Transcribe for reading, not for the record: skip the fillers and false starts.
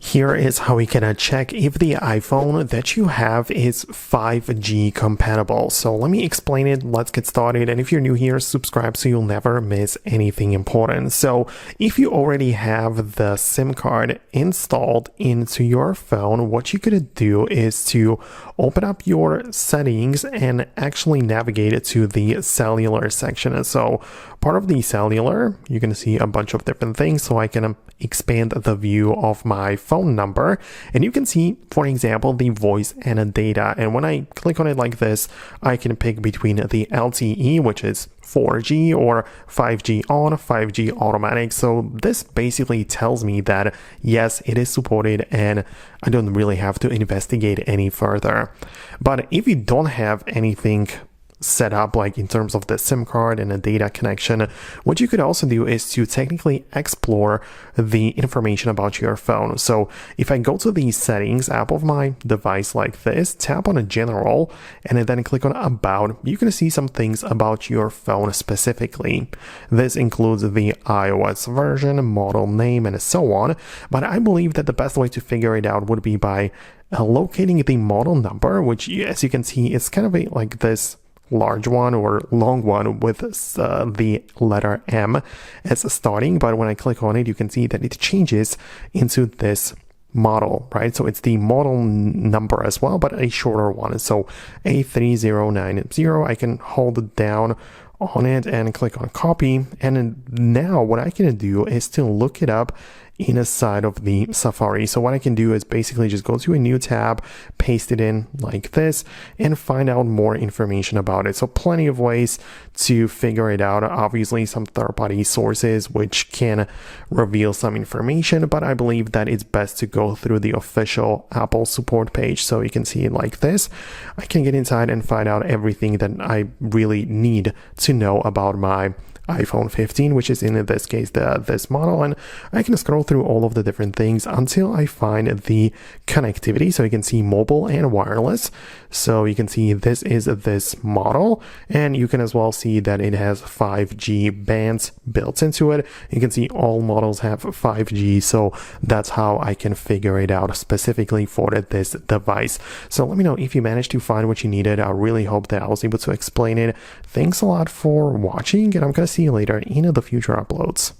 Here is how we can check if the iPhone that you have is 5G compatible. So let me explain it. Let's get started. And if you're new here, subscribe so you'll never miss anything important. So if you already have the SIM card installed into your phone, what you could do is to open up your settings and actually navigate it to the cellular section. So part of the cellular, you can see a bunch of different things. So I can expand the view of my phone number, and you can see, for example, the voice and data. And when I click on it like this, I can pick between the LTE, which is 4G, or 5G on, 5G automatic. So this basically tells me that yes, it is supported and I don't really have to investigate any further. But if you don't have anything set up, like in terms of the SIM card and a data connection, what you could also do is to technically explore the information about your phone. So if I go to the settings app of my device like this, tap on a general, and then click on about, you can see some things about your phone specifically. This includes the iOS version, model name, and so on. But I believe that the best way to figure it out would be by locating the model number, which, as you can see, is kind of like this large one or long one with the letter M as starting. But when I click on it, you can see that it changes into this model, right? So it's the model number as well, but a shorter one. So A3090, I can hold it down on it and click on copy. And now what I can do is to look it up inside of the Safari. So what I can do is basically just go to a new tab, paste it in like this, and find out more information about it. So plenty of ways to figure it out. Obviously some third-party sources which can reveal some information, but I believe that it's best to go through the official Apple support page. So you can see it like this. I can get inside and find out everything that I really need to know about my iPhone 15, which is in this case this model, and I can scroll through all of the different things until I find the connectivity. So you can see mobile and wireless. So you can see this is this model, and you can as well see that it has 5G bands built into it. You can see all models have 5G, so that's how I can figure it out specifically for this device. So let me know if you managed to find what you needed. I really hope that I was able to explain it. Thanks a lot for watching, and I'm gonna see you later in the future uploads.